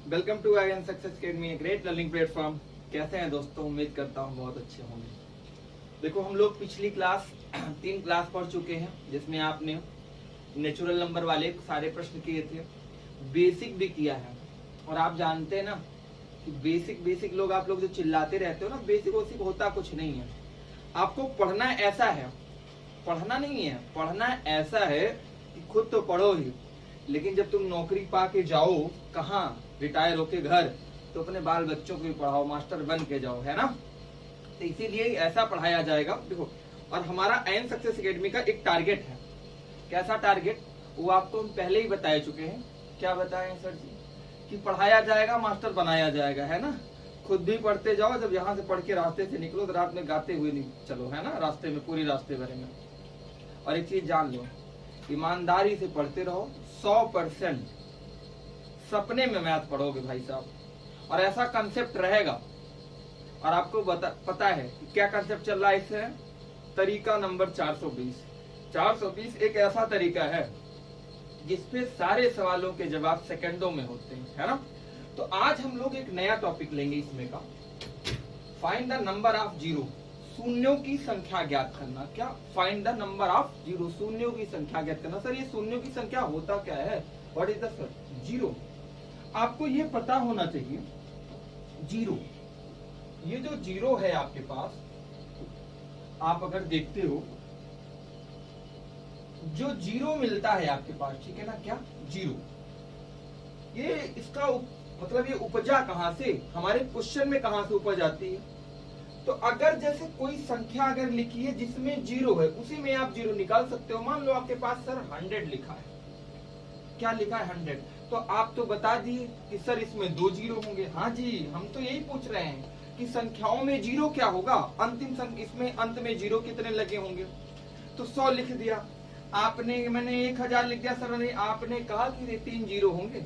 Welcome to I N success academy, a great learning platform. कैसे हैं दोस्तों? उम्मीद करता हूँ बहुत अच्छे होंगे। देखो, हम लोग पिछली क्लास 3 क्लास पढ़ चुके हैं, जिसमें आपने नेचुरल नंबर वाले सारे प्रश्न किए थे, बेसिक भी किया है। और आप जानते हैं ना कि बेसिक लोग, आप लोग जो चिल्लाते रहते हो ना, बेसिक वोसिक होता कुछ नहीं है। आपको पढ़ना ऐसा है, पढ़ना नहीं है, पढ़ना ऐसा है कि खुद तो पढ़ो ही, लेकिन जब तुम नौकरी पा के जाओ, कहाँ, रिटायर होके घर, तो अपने बाल बच्चों को भी पढ़ाओ, मास्टर बन के जाओ, है ना। तो इसीलिए ऐसा पढ़ाया जाएगा। देखो, और हमारा एन सक्सेस एकेडमी का एक टारगेट है। कैसा टारगेट? वो आपको हम पहले ही बता चुके हैं। क्या बताए सर जी? कि पढ़ाया जाएगा, मास्टर बनाया जाएगा, है ना। खुद भी पढ़ते जाओ, जब यहाँ से पढ़ के रास्ते से निकलो तो रात में गाते हुए नहीं चलो, है ना, रास्ते में, पूरी रास्ते भरे में। और एक चीज जान लो, ईमानदारी से पढ़ते रहो, 100% सपने में मैथ पढ़ोगे भाई साहब। और ऐसा कंसेप्ट रहेगा। और आपको पता है कि क्या कंसेप्ट चल रहा है इससे? तरीका नंबर 420। 420 एक ऐसा तरीका है जिसपे सारे सवालों के जवाब सेकंडों में होते हैं, है ना। तो आज हम लोग एक नया टॉपिक लेंगे इसमें का, find the number of zero, शून्यों की संख्या ज्ञात करना। क्या? Find the number of zero, शून्यों की संख्या ज्ञात करना। सर, ये शून्यों की संख्या होता क्या है? What is the sir? Zero. आपको ये पता होना चाहिए, जीरो, ये जो जीरो है आपके पास, आप अगर देखते हो, जो जीरो मिलता है आपके पास, ठीक है ना, क्या? जीरो। ये इसका मतलब ये उपजा कहां से? हमारे क्वेश्चन में कहां से उपज आती है? तो अगर जैसे कोई संख्या अगर लिखी है जिसमें जीरो है, उसी में आप जीरो निकाल सकते हो। मान लो आपके पास सर 100 लिखा है। क्या लिखा है? 100। तो आप तो बता दिए कि सर इसमें 2 जीरो होंगे। हाँ जी, हम तो यही पूछ रहे हैं कि संख्याओं में जीरो क्या होगा, अंतिम संख्या, इसमें अंत में जीरो कितने लगे होंगे। तो 100 लिख दिया आपने, मैंने 1000 लिख दिया सर ने, आपने कहा कि 3 जीरो होंगे।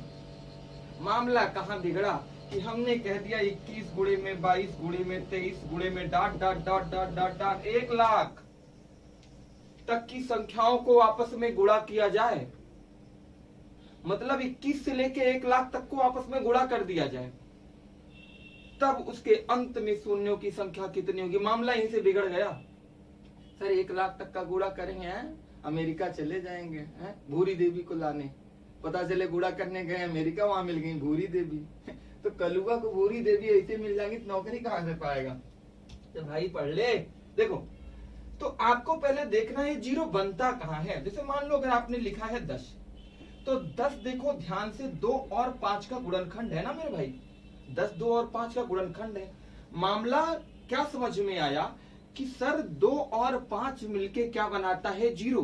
मामला कहाँ बिगड़ा कि हमने कह दिया 21 गुणे में 22 गुणे में 23 गुणे में dot dot dot dot dot dot 1 lakh तक की संख्याओं को आपस में गुणा किया जाए। मतलब 21 से लेके 1 लाख तक को आपस में गुणा कर दिया जाए, तब उसके अंत में शून्यों की संख्या कितनी होगी। मामला यहीं से बिगड़ गया। सर 1 लाख तक का गुणा करेंगे, हैं? अमेरिका चले जाएंगे, हैं? भूरी देवी को लाने, पता चले गुणा करने गए अमेरिका, वहां मिल गई भूरी देवी। तो कलुआ को भूरी देवी ऐसे मिल जाएंगी तो नौकरी कहां से पाएगा? तो भाई पढ़ ले। देखो, तो आपको पहले देखना है जीरो बनता कहां है। जैसे मान लो अगर आपने लिखा है 10, तो 10 देखो ध्यान से, 2 और 5 का गुणनखंड है ना मेरे भाई। 10 2 और 5 का गुणनखंड है। मामला क्या समझ में आया कि सर 2 और 5 मिलके क्या बनाता है? जीरो।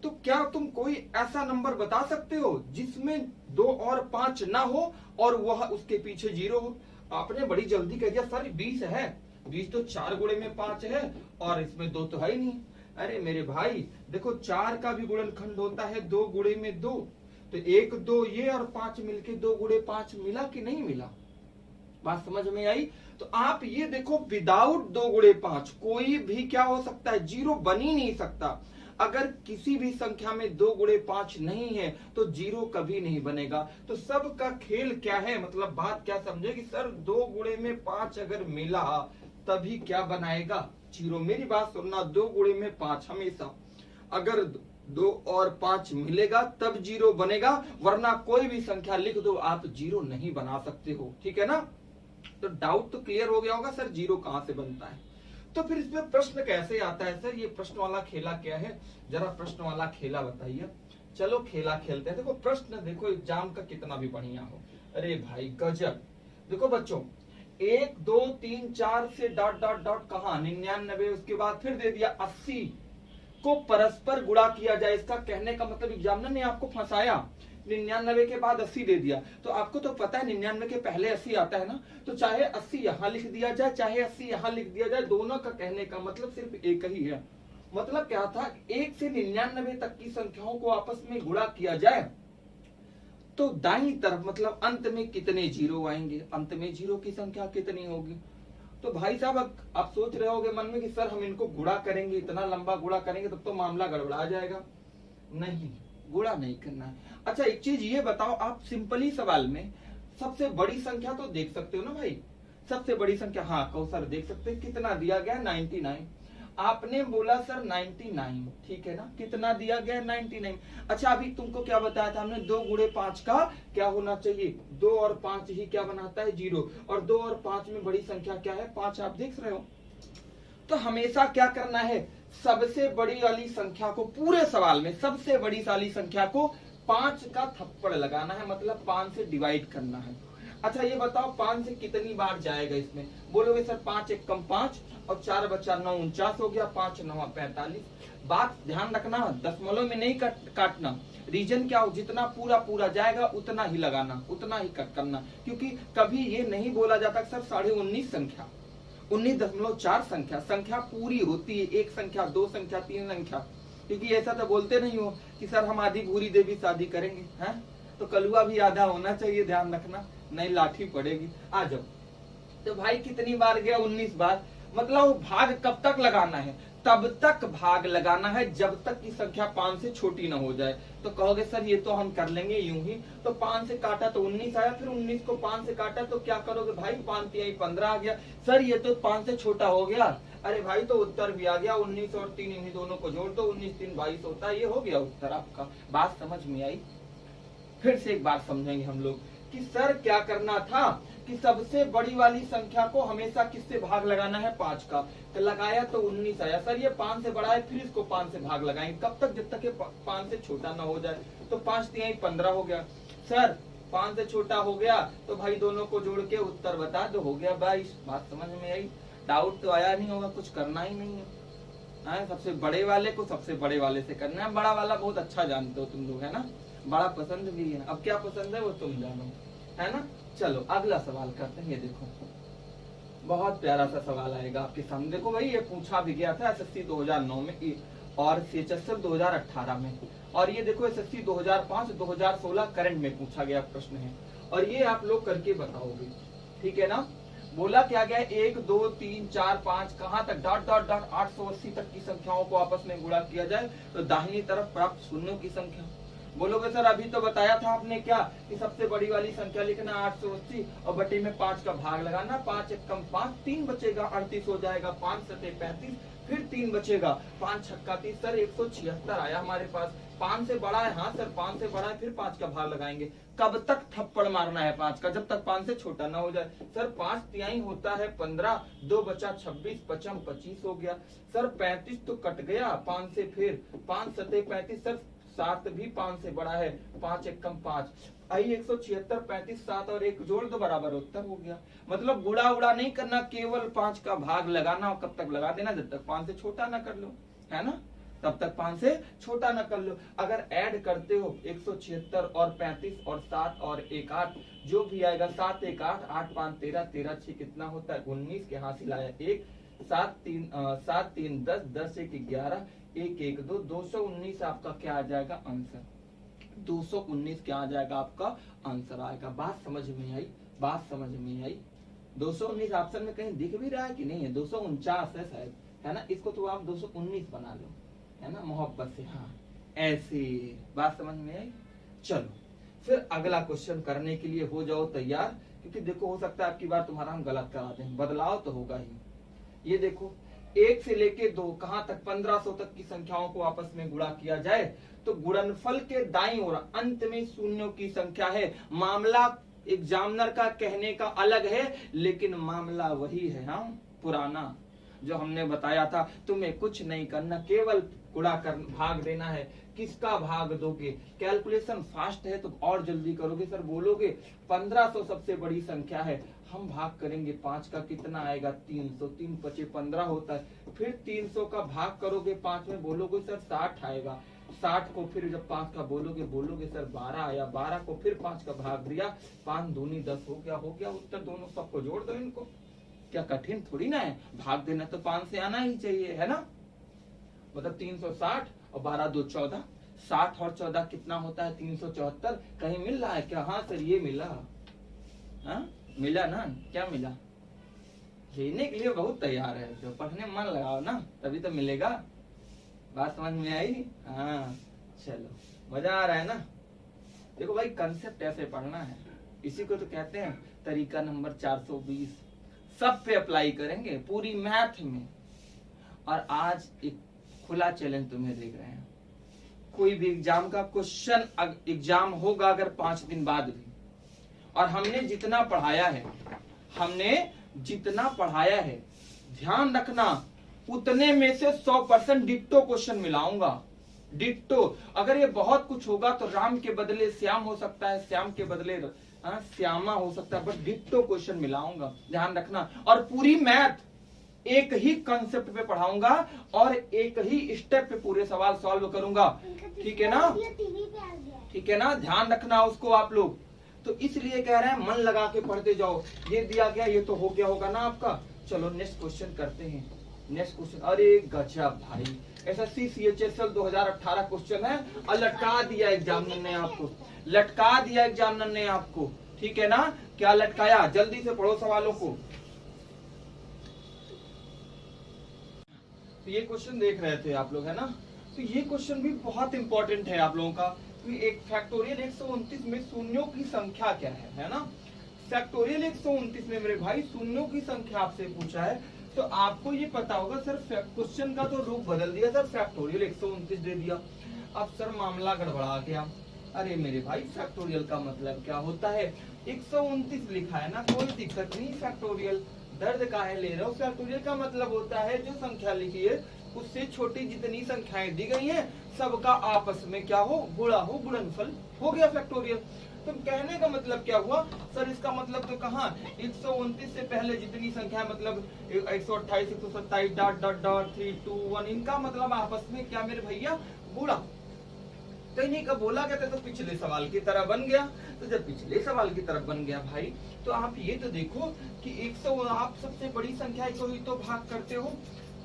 तो क्या तुम कोई ऐसा नंबर बता सकते हो जिसमें 2 और 5 ना हो और वह उसके पीछे जीरो हो? आपने बड़ी जल्दी कह दिया सर 20 है। 20 तो 4 गुणे में 5 है और इसमें 2 तो है ही नहीं। अरे मेरे भाई देखो, 4 का भी गुणनखंड होता है 2 गुणे में 2। तो 1 2 ये और 5 मिलके 2 गुणे 5 मिला कि नहीं मिला? बात समझ में आई? तो आप ये देखो, विदाउट 2 गुणे 5 कोई भी क्या हो सकता है? जीरो बन ही नहीं सकता। अगर किसी भी संख्या में 2 गुणे 5 नहीं है तो जीरो कभी नहीं बनेगा। तो सबका खेल क्या है, मतलब बात क्या समझे कि सर 2 गुणे में 5 अगर मिला तभी क्या बनाएगा? जीरो। मेरी बात सुनना, 2 गुणे में 5 हमेशा, अगर 2 और 5 मिलेगा तब जीरो बनेगा, वरना कोई भी संख्या लिख दो आप जीरो नहीं बना सकते हो। ठीक है ना। तो डाउट तो क्लियर हो गया होगा, सर जीरो कहां से बनता है। तो फिर इसमें प्रश्न कैसे आता है? सर ये प्रश्न वाला खेला क्या है, जरा प्रश्न वाला खेला बताइए। चलो खेला खेलते हैं। देखो प्रश्न, देखो एग्जाम का कितना भी बढ़िया हो। अरे भाई गजब। देखो बच्चों, 1 2 3 4 से डॉट डॉट डॉट कहा 99, उसके बाद फिर दे दिया 80 को परस्पर गुणा किया जाए। इसका कहने का मतलब एग्जामिनर ने आपको फंसाया। 99 के बाद 80 दे दिया। तो आपको तो पता है 99 के पहले 80 आता है ना। तो चाहे 80 यहां लिख दिया जाए, चाहे 80 यहां लिख दिया जाए, दोनों का कहने का मतलब सिर्फ एक ही है। मतलब क्या था? 1 से 99 तक की संख्याओं को आपस में गुणा किया जाए तो दाईं तरफ, मतलब अंत में कितने जीरो आएंगे, अंत में जीरो की संख्या कितनी होगी। तो भाई साहब आप सोच रहे होगे मन में कि सर हम इनको गुणा करेंगे, इतना लंबा गुणा करेंगे तब तो मामला गड़बड़ा जाएगा। नहीं, गुणा नहीं करना है। अच्छा एक चीज ये बताओ, आप सिंपली सवाल में सबसे बड़ी संख्या तो देख सकते हो ना भाई, सबसे बड़ी संख्या, हाँ कौशल देख सकते हैं कितना दिया गया 99। आपने बोला सर 99, ठीक है ना, कितना दिया गया 99। अच्छा अभी तुमको क्या बताया था हमने, 2 गुणे 5 का क्या होना चाहिए, 2 और 5 ही क्या बनाता है 0, और 2 और 5 में बड़ी संख्या क्या है 5, आप देख रहे हो। तो हमेशा क्या करना है, सबसे बड़ी वाली संख्या को, पूरे सवाल में सबसे बड़ी वाली संख्या को 5 का थप्पड़ लगाना है, मतलब 5 से डिवाइड करना है। अच्छा ये बताओ 5 से कितनी बार जाएगा इसमें, बोलोगे सर 5 एक कम 5 और 4 बचा 9 49 हो गया, 5 9 45। बात ध्यान रखना, दशमलव में नहीं काटना, रीजन क्या हो, जितना पूरा पूरा जाएगा उतना ही लगाना, उतना ही कट करना, क्योंकि कभी ये नहीं बोला जाता सर 19.5 संख्या, 19.4 संख्या, संख्या पूरी होती है, एक संख्या 2 संख्या 3 संख्या, क्योंकि ऐसा तो बोलते नहीं हो कि सर हम आधी भूरी देवी शादी करेंगे, हैं तो कलुआ भी आधा होना चाहिए, ध्यान रखना नहीं लाठी पड़ेगी। आ जाओ, तो भाई कितनी बार गया 19 बार, मतलब भाग कब तक लगाना है, तब तक भाग लगाना है जब तक की संख्या 5 से छोटी ना हो जाए। तो कहोगे सर ये तो हम कर लेंगे यूं ही, तो 5 से काटा तो 19 आया, फिर 19 को 5 से काटा तो क्या करोगे भाई, 5 3 15 आ गया, सर ये तो 5 से छोटा हो गया, अरे भाई तो उत्तर भी आ गया, 19 और 3 इन्हीं दोनों को जोड़ दो, 19 3 22 होता है, ये हो गया उत्तर आपका। बात समझ में आई, फिर से एक बार समझेंगे हम लोग कि सर क्या करना था कि सबसे बड़ी वाली संख्या को हमेशा किससे भाग लगाना है 5 का, तो लगाया तो 19 आया, सर ये 5 से बड़ा है, फिर इसको 5 से भाग लगाएंगे, कब तक, जब तक ये 5 से छोटा ना हो जाए, तो 5 3 15 हो गया, सर 5 से छोटा हो गया तो भाई दोनों को जोड़ के उत्तर बता दो, हो गया 22। बात समझ में आई, डाउट तो आया नहीं होगा, कुछ करना ही नहीं है, सबसे बड़े वाले को सबसे बड़े वाले से करना है, बड़ा वाला बहुत अच्छा जानते हो तुम लोग, है ना, बड़ा पसंद भी है, अब क्या पसंद है वो तुम जानो, है ना। चलो अगला सवाल करते हैं, ये देखो बहुत प्यारा सा सवाल आएगा आपके सामने, देखो भाई ये पूछा भी गया था एसएससी 2009 में और सीएचएसएल 2018 में, और ये देखो एसएससी 2005 2016 करंट में पूछा गया प्रश्न है, और ये आप लोग करके बताओगे, ठीक है ना। बोला क्या गया 1 2 3 4 5 कहां तक डॉट डॉट डॉट 880 तक की संख्याओं को आपस में गुणा किया जाए तो दाहिनी तरफ प्राप्त शून्यों की संख्या। बोलोगे सर अभी तो बताया था आपने क्या कि सबसे बड़ी वाली संख्या लिखना 880 और बटे में 5 का भाग लगाना, 5 एक कम 5 3 बचेगा 38 हो जाएगा, 5 सते 35 फिर 3 बचेगा, 5 छक्का 30, सर 176 आया हमारे पास। 5 से बड़ा है, हाँ सर 5 से बड़ा है, फिर 5 का भाग लगाएंगे। कब तक थप्पड़ मारना है 5 का, जब तक 5 से छोटा ना हो जाए। सर 5 तिहाई होता है 15, 2 बचा 26, 55 25 हो गया। सर 35 तो कट गया 5 से, फिर 5 सते 35, सर 7 भी 5 से बड़ा है, 5 एक कम 5, आई 176 35 7 और 1 जोड़ दो बराबर उत्तर हो गया। मतलब गुड़ा उड़ा नहीं करना, केवल 5 का भाग लगाना, और कब तक लगा देना, जब तक 5 से छोटा ना कर लो, है ना, तब तक 5 से छोटा ना कर लो। अगर ऐड करते हो 176 और 35 और 7 और 1 8, जो भी आएगा 7 1 8, 8 5 13, 13 6 कितना होता है 19 के हाथ लाया 1, 7 3 10, 10 1 11, 1 1 2, 219 आपका क्या आ जाएगा आंसर, 219 क्या आ जाएगा आपका आंसर आएगा। बात समझ में आई, बात समझ में आई। 219 ऑप्शन में कहीं दिख भी रहा है कि नहीं है, 249 है शायद, है ना, इसको तो आप 219 बना लो, है ना, मोहब्बत से, हाँ ऐसे। बात समझ में आई। चलो फिर अगला क्वेश्चन करने के लिए हो जाओ तैयार, क्योंकि देखो हो सकता है आपकी बार तुम्हारा हम गलत करा दें, बदलाव तो होगा ही। ये देखो 1 से लेके 2 कहां तक 1500 तक की संख्याओं को आपस में गुणा किया जाए तो गुणनफल के दाईं ओर अंत में शून्यों की संख्या है। मामला एग्जामिनर का कहने का अलग है, लेकिन मामला वही है, हाँ पुराना जो हमने बताया था। तुम्हें कुछ नहीं करना, केवल गुणा कर भाग देना है। किसका भाग दोगे, कैलकुलेशन फास्ट है तो और जल्दी करोगे। सर बोलोगे 1500 सबसे बड़ी संख्या है, हम भाग करेंगे 5 का, कितना आएगा 300, 3 5 15 होता है। फिर 300 का भाग करोगे 5 में, बोलोगे सर 60 आएगा। 60 को फिर जब 5 का बोलोगे सर 12 आया। 12 को फिर 5 का भाग दिया, 5 दूनी 10 हो गया उत्तर। दोनों सबको जोड़ दो, इनको क्या कठिन थोड़ी ना है, भाग देना तो 5 से आना ही चाहिए, है ना। मतलब 360 और 12 2 14, 60 और 14 कितना होता है 374। कहीं मिल रहा है क्या, हाँ सर ये मिला, हाँ मिला ना, क्या मिला, लेने के लिए बहुत तैयार है, जो पढ़ने में मन लगाओ ना तभी तो मिलेगा। बात समझ में आई, हाँ चलो मजा आ रहा है ना। देखो भाई कंसेप्ट ऐसे पढ़ना है, इसी को तो कहते हैं तरीका नंबर 420। सब पे अप्लाई करेंगे पूरी मैथ में। और आज एक खुला चैलेंज तुम्हें देख रहे हैं, कोई भी एग्जाम का क्वेश्चन एग्जाम होगा अगर 5 दिन बाद भी, और हमने जितना पढ़ाया है ध्यान रखना, उतने में से 100% डिट्टो क्वेश्चन मिलाऊंगा। डिट्टो, अगर ये बहुत कुछ होगा तो राम के बदले श्याम हो सकता है, श्याम के बदले श्यामा हो सकता है, बट डिट्टो क्वेश्चन मिलाऊंगा, ध्यान रखना। और पूरी मैथ एक ही कंसेप्ट पे पढ़ाऊंगा और एक ही स्टेप पे पूरे सवाल सॉल्व करूंगा, ठीक है ना? ठीक है ना, ध्यान रखना उसको आप लोग। तो इसलिए कह रहे हैं मन लगा के पढ़ते जाओ। ये दिया गया, ये तो हो गया होगा ना आपका। चलो नेक्स्ट क्वेश्चन करते हैं। नेक्स्ट क्वेश्चन, अरे गजब भाई, एसएससी सीएचएसएल 2018 क्वेश्चन है और लटका दिया एग्जामिनर ने आपको, लटका दिया एग्जामिनर ने आपको, ठीक है ना? क्या लटकाया, जल्दी से पढ़ो सवालों को। तो ये क्वेश्चन देख रहे थे आप लोग, है ना? तो ये क्वेश्चन भी बहुत इंपॉर्टेंट है आप लोगों का कि एक फैक्टोरियल 129 में शून्यों की संख्या क्या है ना? फैक्टोरियल 129 में मेरे भाई शून्यों की संख्या आपसे पूछा है, तो आपको ये पता होगा सर क्वेश्चन का तो रूप बदल दिया सर, फैक्टोरियल 129 दे दिया। अब सर मामला गड़बड़ा गया। अरे मेरे भाई फैक्टोरियल का मतलब क्या होता है? 129 लिखा है ना, कोई दिक्कत नहीं, फैक्टोरियल दर्द काहे ले रहे हो? फैक्टोरियल का मतलब होता है जो संख्या लिखी है उससे छोटी जितनी संख्याएं दी गई हैं सबका आपस में क्या हो, गुणा हो, गुणनफल हो गया फैक्टोरियल। तो कहने का मतलब क्या हुआ सर? इसका मतलब तो कहाँ 129 से पहले जितनी संख्या मतलब 128, 127 डॉट डॉट डॉट 3, 2, 1, इनका मतलब आपस में क्या मेरे भैया, गुणा। तो इन्हीं का बोला गया था, तो पिछले सवाल की तरह बन गया। तो जब पिछले सवाल की तरफ बन गया भाई, तो आप ये तो देखो कि 100 आप सबसे बड़ी संख्या को ही तो भाग करते हो।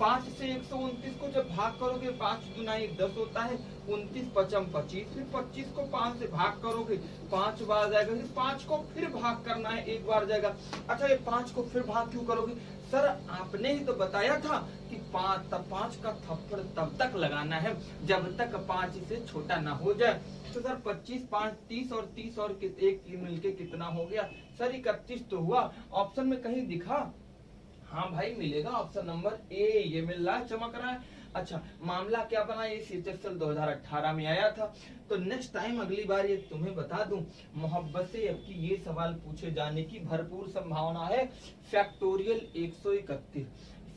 5 से 129 को जब भाग करोगे 5 गुना 1 10 होता है, 29 पचम 25, फिर 25 को 5 से भाग करोगे 5 बार जाएगा, फिर 5 को फिर भाग करना है 1 बार जाएगा। अच्छा ये 5 को फिर भाग क्यों करोगे सर? आपने ही तो बताया था कि 5 का थप्पड़ तब तक लगाना है जब तक 5 से छोटा ना हो जाए। तो सर 25, 5, 30 और 30 और एक मिलके कितना हो गया सर? 31 तो हुआ। ऑप्शन में कहीं दिखा? हाँ भाई मिलेगा, ऑप्शन नंबर ए ये मिल रहा है, चमक रहा है। अच्छा मामला क्या बना? ये सीएचएसएल 2018 में आया था। तो नेक्स्ट टाइम अगली बार ये तुम्हें बता दूं, मोहब्बत से अब की ये सवाल पूछे जाने की भरपूर संभावना है। फैक्टोरियल 131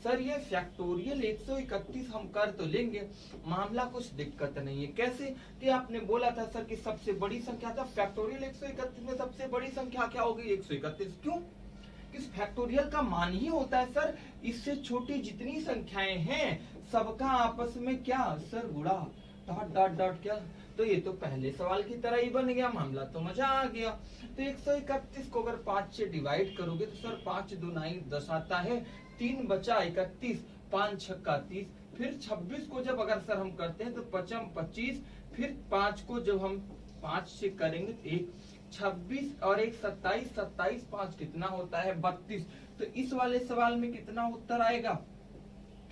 सर, ये फैक्टोरियल 131 हम कर तो लेंगे, मामला कुछ दिक्कत नहीं है। कैसे कि आपने बोला था सर कि सबसे बड़ी संख्या था, फैक्टोरियल 131 में सबसे बड़ी संख्या क्या होगी? 131। क्यों? इस फैक्टोरियल का मान ही होता है सर इससे छोटी जितनी संख्याएं हैं सबका आपस में क्या सर, गुणा, डॉट डॉट डॉट क्या। तो ये तो पहले सवाल की तरह ही बन गया, मामला तो मजा आ गया। तो 131 को अगर 5 से डिवाइड करोगे तो सर 5 2 9 10 आता है, 3 बचा 31, 5 छक्का 30, फिर 26 को जब अगर सर हम करते हैं तो 5 25, फिर 5 को जब हम 5 से करेंगे तो 1 26 और 1 27, 27 5 कितना होता है? 32। तो इस वाले सवाल में कितना उत्तर आएगा?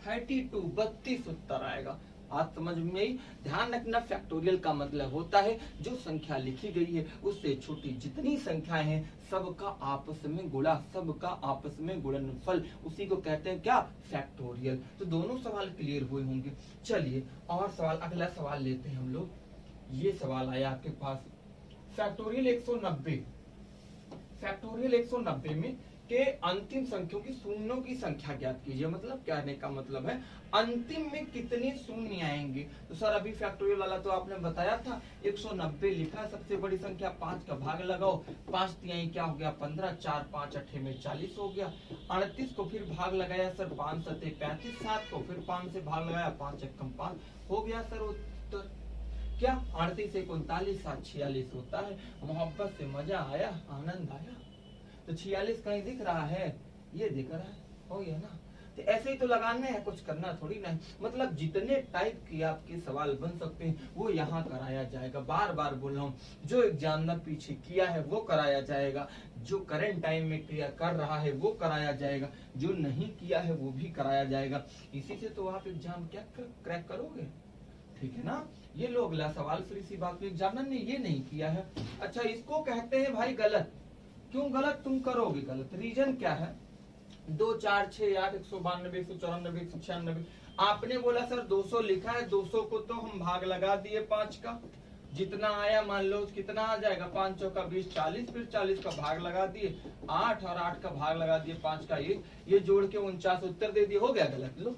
32, 32 उत्तर आएगा। आज समझ में आई? ध्यान रखना फैक्टोरियल का मतलब होता है जो संख्या लिखी गई है उससे छोटी जितनी संख्याएं हैं सबका आपस में गुणा, सबका आपस में गुणनफल, उसी को कहते हैं क्या? फैक्टोरियल। तो दोनों सवाल क्लियर हुए होंगे। चलिए और सवाल, अगला सवाल लेते हैं हम लोग। ये सवाल आया आपके पास फैक्टोरियल 190, फैक्टोरियल 190 में के अंतिम संख्याओं की शून्यों की संख्या ज्ञात कीजिए। मतलब कहने का मतलब है अंतिम में कितने शून्य आएंगे। तो सर अभी फैक्टोरियल वाला तो आपने बताया था 190 लिखा, सबसे बड़ी संख्या 5 का भाग लगाओ, 5 तिहाई क्या हो गया? 15, 4 5 8 में 40 हो गया। 38 को फिर भाग लगाया सर 5 7 35, 7 को फिर 5 से भाग लगाया 5 1 5 हो गया सर उत्तर क्या? 38 से 39, 7 46 होता है। मोहब्बत से मजा आया, आनंद आया। तो 46 कहीं दिख रहा है? ये दिख रहा है, हो गया ना? तो ऐसे ही तो लगाने हैं, कुछ करना थोड़ी ना है। मतलब जितने टाइप के आपके सवाल बन सकते हैं वो यहाँ कराया जाएगा। बार बार बोल रहा हूँ, जो एग्जामिनर पीछे किया है वो कराया जाएगा, जो करंट टाइम में क्रिया कर रहा है वो कराया जाएगा, जो नहीं किया है वो भी कराया जाएगा। इसी से तो आप एग्जाम क्या क्रैक करोगे, ठीक है ना? ये लो अगला सवाल, फिर इसी बात पे एग्जामिनर ने ये नहीं किया है। अच्छा इसको कहते हैं भाई गलत, क्यों गलत तुम करोगे गलत? रीजन क्या है? 2 4 6 8 192 194 196। आपने बोला सर 200 लिखा है, 200 को तो हम भाग लगा दिए 5 का, जितना आया मान लो कितना आ जाएगा, 5 चौका 20 40, फिर 40 का भाग लगा दिए 8 और 8 का भाग लगा दिए 5 का, ये जोड़ के 49 उत्तर दे दिए। हो गया गलत? लो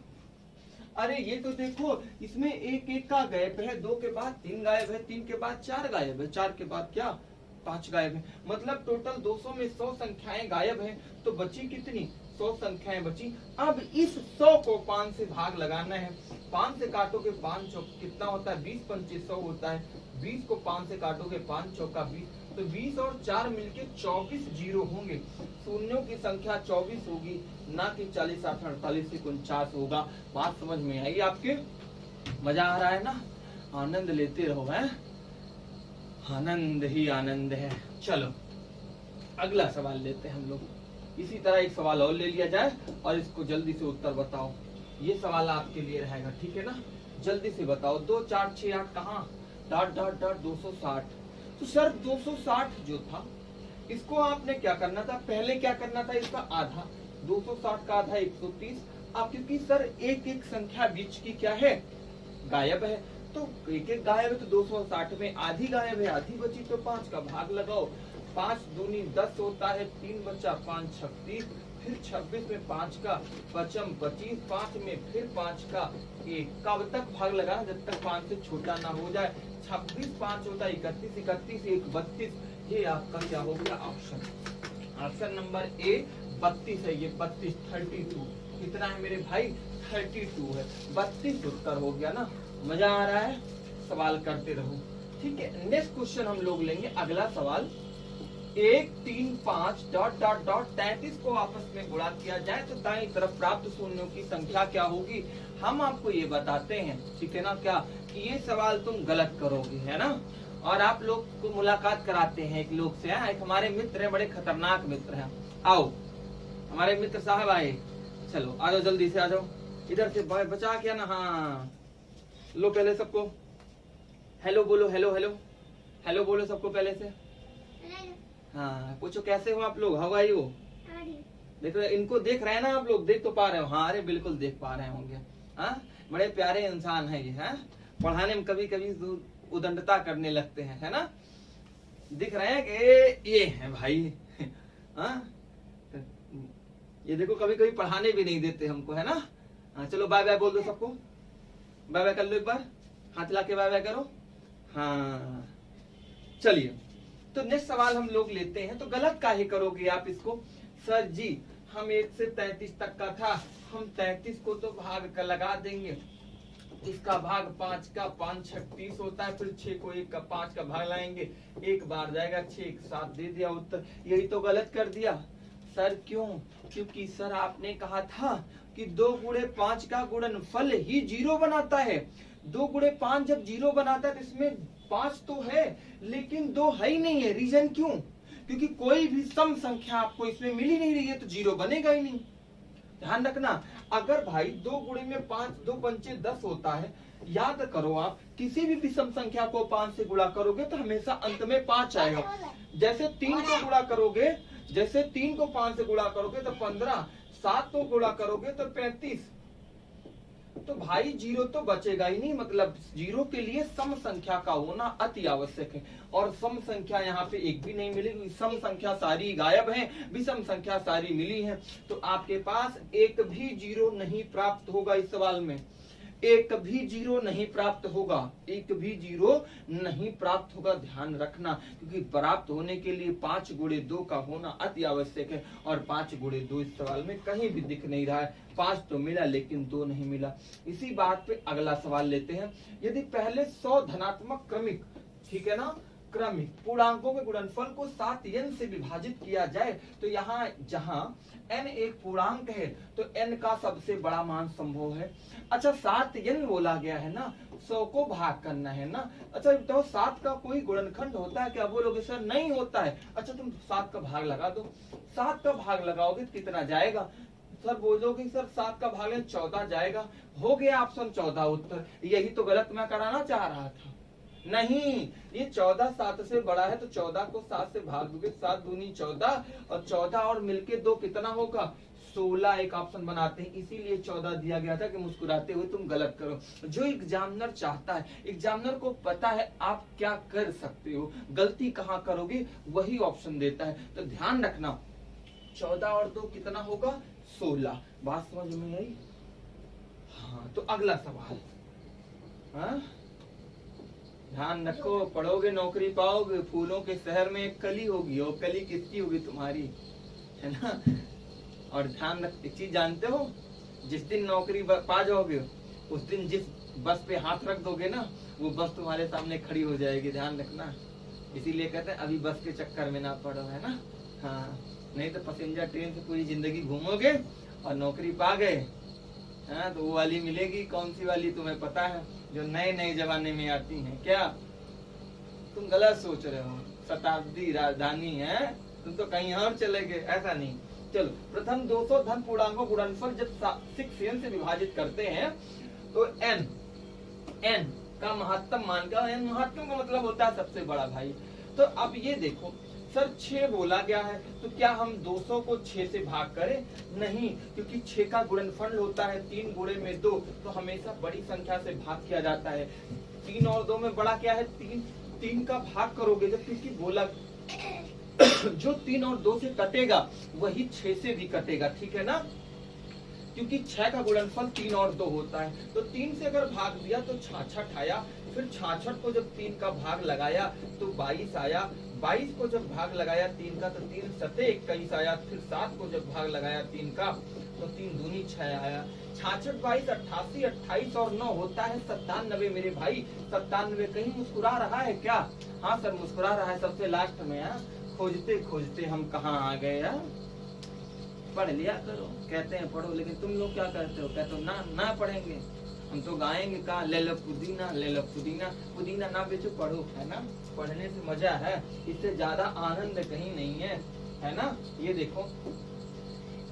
अरे ये तो देखो इसमें एक एक का गायब है, 2 के बाद 3 गायब है, 3 के बाद 4 गायब है, 4 के बाद क्या 5 गायब है। मतलब टोटल 200 में 100 संख्याएं गायब हैं, तो बची कितनी 100 संख्याएं बची। अब इस 100 को 5 से भाग लगाना है, 5 से काटोगे 5 चौक कितना होता है 20 25 100 होता है, 20 को 5 से काटोगे 5 चौका 20, तो 20 और 4 मिलके 24 जीरो होंगे। शून्यों की संख्या 24 होगी, ना कि 40 8 48 से 49 होगा। बात समझ में आई आपके? मजा आ रहा है ना? आनंद लेते रहो, है आनंद ही आनंद है। चलो अगला सवाल लेते हैं हम लोग। इसी तरह एक सवाल और ले लिया जाए और इसको जल्दी से उत्तर बताओ। ये सवाल आपके लिए रहेगा, ठीक है ना? जल्दी से बताओ 2 4 6 8 कहाँ डॉट डॉट डॉट 260। तो सर 260 जो था इसको आपने क्या करना था, पहले क्या करना था, इसका आधा 260 का आधा 130। अब क्योंकि सर एक एक संख्या बीच की क्या है गायब है, तो एक एक गायब है, तो 260 में आधी गायब है, आधी बची, तो 5 का भाग लगाओ। 5 दूनी 10 होता है, 3 बचा 5 36, फिर 26 में 5 का पचम 25, 5 में फिर 5 का 1, कब तक भाग लगाना जब तक 5 से छोटा ना हो जाए। 26 5 होता है 31, 31 1 32। ये आपका क्या हो गया ऑप्शन, ऑप्शन नंबर ए 32 है। ये 32 32 कितना है मेरे भाई 32 है, 32 उत्तर हो गया ना। मजा आ रहा है? सवाल करते रहो, ठीक है। नेक्स्ट क्वेश्चन हम लोग लेंगे, अगला सवाल 1 3 5 डॉट डॉट डॉट 33 को आपस में गुणा किया जाए तो दाईं तरफ प्राप्त शून्यों की संख्या क्या होगी। हम आपको ये बताते हैं, ठीक है ना, क्या कि ये सवाल तुम गलत करोगे, है ना। और आप लोग को मुलाकात कराते हैं एक लोग से, एक हमारे मित्र है, बड़े खतरनाक मित्र हैं। आओ हमारे मित्र साहब आए, चलो आ जाओ जल्दी से आ जाओ, इधर से बचा क्या ना। हाँ लो पहले सबको हेलो बोलो, हेलो हेलो हेलो बोलो सबको पहले से। हाँ पूछो कैसे हो आप लोग, हाउ आर यू। देखो इनको देख रहे हैं ना आप लोग, देख तो पा रहे हो? हाँ अरे बिल्कुल देख पा रहे होंगे। हाँ बड़े प्यारे इंसान है ये, है पढ़ाने में कभी कभी उदंडता करने लगते हैं, है ना। दिख रहे हैं कि ये है भाई। हाँ ये देखो कभी कभी पढ़ाने भी नहीं देते हमको, है ना। हाँ चलो बाय बाय बोल दो सबको, बाय बाय कर लो एक बार, हाथ ला के बाय बाय करो। हाँ चलिए तो नेक्स्ट सवाल हम लोग लेते हैं। तो गलत काहे करोगे आप इसको, सर जी हम 1 से 33 तक का था, हम 33 को तो भाग का लगा देंगे, इसका भाग 5 का 5 36 होता है, फिर 6 को 1 का 5 का भाग लाएंगे, 1 बार जाएगा 6 1 7 दे दिया उत्तर। यही तो गलत कर दिया सर। क्यों? क्योंकि सर आपने कहा था कि 2 गुणे 5 का गुणनफल ही 0 बनाता है। 2 गुणे 5 जब 0 बनाता है तो इसमें 5 तो है लेकिन 2 है ही नहीं है। रीजन क्यों? क्योंकि कोई भी सम संख्या आपको इसमें मिल ही नहीं रही है, तो 0 बनेगा ही नहीं। ध्यान रखना, अगर भाई 2 गुणे में 5 2 पंचे 10 होता है, याद करो आप किसी भी विषम संख्या को 5 से गुणा करोगे तो हमेशा अंत में 5 आएगा। जैसे 3 को गुणा करोगे, जैसे 3 को 5 से गुणा करोगे तो 15, 7 को गुणा करोगे तो 35, तो भाई 0 तो बचेगा ही नहीं। मतलब 0 के लिए सम संख्या का होना अति आवश्यक है, और सम संख्या यहाँ पे एक भी नहीं मिलेगी। सम संख्या सारी गायब है, विषम संख्या सारी मिली है, तो आपके पास एक भी 0 नहीं प्राप्त होगा। इस सवाल में एक भी 0 नहीं प्राप्त होगा, एक भी 0 नहीं प्राप्त होगा। ध्यान रखना, क्योंकि प्राप्त होने के लिए 5 गुणे 2 का होना अति आवश्यक है, और 5 गुणे 2 इस सवाल में कहीं भी दिख नहीं रहा है। 5 तो मिला लेकिन 2 नहीं मिला। इसी बात पे अगला सवाल लेते हैं। यदि पहले 100 धनात्मक क्रमिक, ठीक है ना, क्रमिक पूर्णांकों के गुणनफल को 7 n से विभाजित किया जाए, तो यहाँ जहाँ n एक पूर्णांक है तो n का सबसे बड़ा मान संभव है। अच्छा 7 n बोला गया है ना, 100 को भाग करना है ना। अच्छा तो 7 का कोई गुणनखंड होता है क्या? बोलोगे सर नहीं होता है। अच्छा तुम 7 का भाग लगा दो, 7 का भाग लगाओगे कितना जाएगा? सर बोलोगे सर 7 का भाग 14 जाएगा। हो गया ऑप्शन 14 उत्तर। यही तो गलत मैं कराना चाह रहा था। नहीं, ये 14 7 से बड़ा है तो 14 को 7 से भाग दोगे, 7 दूनी 14 और 14 और मिलके 2 कितना होगा 16। एक ऑप्शन बनाते हैं, इसीलिए 14 दिया गया था कि मुस्कुराते हुए तुम गलत करो। जो एग्जामिनर चाहता है, एग्जामिनर को पता है आप क्या कर सकते हो, गलती कहाँ करोगे, वही ऑप्शन देता है। तो ध्यान रखना 14 और 2 कितना होगा 16। बात समझ में आई? हाँ, तो अगला सवाल, हाँ ध्यान रखो, पढ़ोगे नौकरी पाओगे। फूलों के शहर में एक कली होगी, और कली किसकी होगी तुम्हारी, है ना। और ध्यान रख, एक चीज जानते हो, जिस दिन नौकरी पा जाओगे उस दिन जिस बस पे हाथ रख दोगे ना, वो बस तुम्हारे सामने खड़ी हो जाएगी, ध्यान रखना। इसीलिए कहते हैं अभी बस के चक्कर में ना पड़ो, है ना। हाँ, नहीं तो पैसेंजर ट्रेन से पूरी जिंदगी घूमोगे और नौकरी पा गए, हाँ, तो वो वाली मिलेगी, कौन सी वाली तुम्हें पता है, जो नए नए जमाने में आती हैं। क्या तुम गलत सोच रहे हो, शताब्दी राजधानी है, तुम तो कहीं और चले गए, ऐसा नहीं। चलो, प्रथम 200 धन पूर्णांकों गुणनफल जब 6n से विभाजित करते हैं तो n का महत्तम मान का, n महत्तम का मतलब होता है सबसे बड़ा भाई। तो अब ये देखो सर 6 बोला गया है, तो क्या हम 200 को 6 से भाग करें? नहीं, क्योंकि 6 का गुणनफल होता है 3 गुणे में 2, तो हमेशा बड़ी संख्या से भाग किया जाता है। 3 और 2 में बड़ा क्या है 3, 3 का भाग करोगे जब, क्योंकि बोला जो 3 और 2 से कटेगा वही 6 से भी कटेगा, ठीक है ना, क्योंकि 6 का गुणनफल 3 और 2 होता है। तो 3 से अगर भाग दिया तो 66 आया, फिर 66 को जब 3 का भाग लगाया तो 22 आया, 22 को जब भाग लगाया 3 का तो 3 सते 21 आया, फिर 7 को जब भाग लगाया 3 का तो 3 दूनी 6 आया। 66 22 88 28 और 9 होता है 97 मेरे भाई। 97 कहीं मुस्कुरा रहा है क्या? हाँ सर मुस्कुरा रहा है सबसे लास्ट में। खोजते खोजते हम कहाँ आ गए। पढ़ लिया करो, कहते हैं पढ़ो, लेकिन तुम लोग क्या करते हो, कहते हो ना पढ़ेंगे, हम तो गाएंगे कहाँ, ले लो पुदीना, ले लो पुदीना, पुदीना ना बेचो पढ़ो, है ना। पढ़ने से मजा है, इससे ज्यादा आनंद कहीं नहीं है ना। ये देखो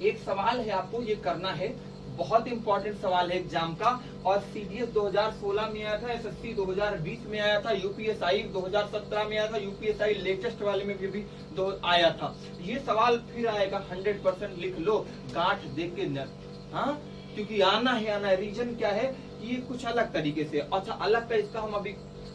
एक सवाल है, आपको ये करना है, बहुत इंपॉर्टेंट सवाल है एग्जाम का, और सीडीएस 2016 में आया था, एसएससी 2020 में आया था, यूपीएसआई 2017 में आया था, यूपीएसआई लेटेस्ट वाले में भी आया था। ये सवाल फिर आएगा, 100% लिख लो, गांठ देख के न, हाँ, क्योंकि आना है आना है। रीजन क्या है, ये कुछ अलग तरीके से, अच्छा अलग का इसका हम अभी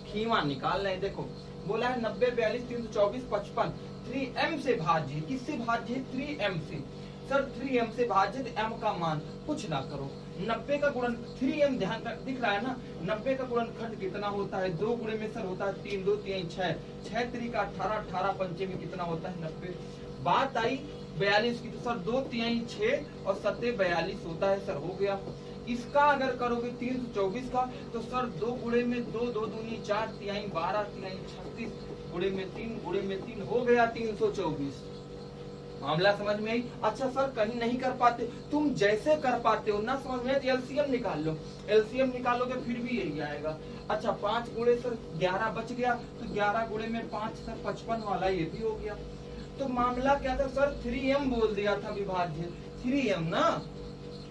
खीमा निकाल रहे हैं। देखो बोला है 90 42 324 55 3m से भाज्य, किससे भाज्य है 3m से। सर 3m से भाज्य m का मान कुछ ना करो, 90 का गुणन 3m ध्यान दिख रहा है ना, 90 का गुणनखंड कितना होता है, 2 गुणे में सर होता है 3 2 3 6 6 3 का 18 18 पंचे में कितना होता है 90। बात आई 42 की, तो सर 2 3 6 और 7 42 होता है सर, हो गया। इसका अगर करोगे 324 का, तो सर 2 गुणे में 2 2 दूनी 4 3 12 3 36 गुणे में 3 गुणे में 3 हो गया 324। मामला समझ में आई? अच्छा सर कहीं नहीं कर पाते, तुम जैसे कर पाते हो ना, समझ में, एलसीएम निकाल लो, एलसीएम निकालोगे फिर भी यही आएगा। अच्छा 5 गुणे सर 11 बच गया, तो 11 गुणे में 5 सर 55 वाला ये भी हो गया। तो मामला क्या था सर, 3m बोल दिया था विभाज्य, 3m ना।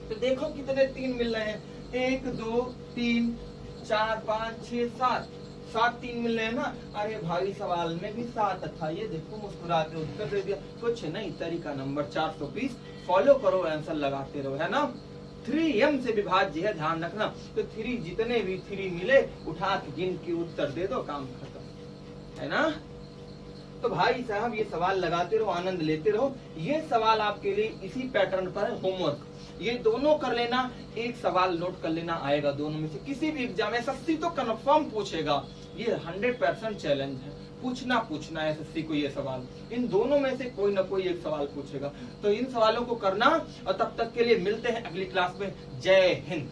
तो देखो कितने 3 मिल रहे हैं, 1 2 3 4 5 6 7 7 3 मिल रहे हैं ना। अरे भाई सवाल में भी 7 था, ये देखो मुस्कुराते उत्तर दे दिया। कुछ नहीं, तरीका नंबर 420 फॉलो करो, आंसर लगाते रहो, है ना। 3m से विभाज्य है, ध्यान रखना। तो 3 जितने भी 3 मिले उठा के गिन के उत्तर दे दो, काम खत्म, है ना। तो भाई साहब ये सवाल लगाते रहो, आनंद लेते रहो। ये सवाल आपके लिए इसी पैटर्न पर है, होमवर्क। ये दोनों कर लेना, एक सवाल नोट कर लेना, आएगा दोनों में से किसी भी एग्जाम। एसएससी तो कंफर्म पूछेगा, ये 100% चैलेंज है, पूछना एसएससी को ये सवाल, इन दोनों में से कोई ना कोई एक सवाल पूछेगा। तो इन सवालों को करना, और तब तक के लिए मिलते हैं अगली क्लास में। जय हिंद।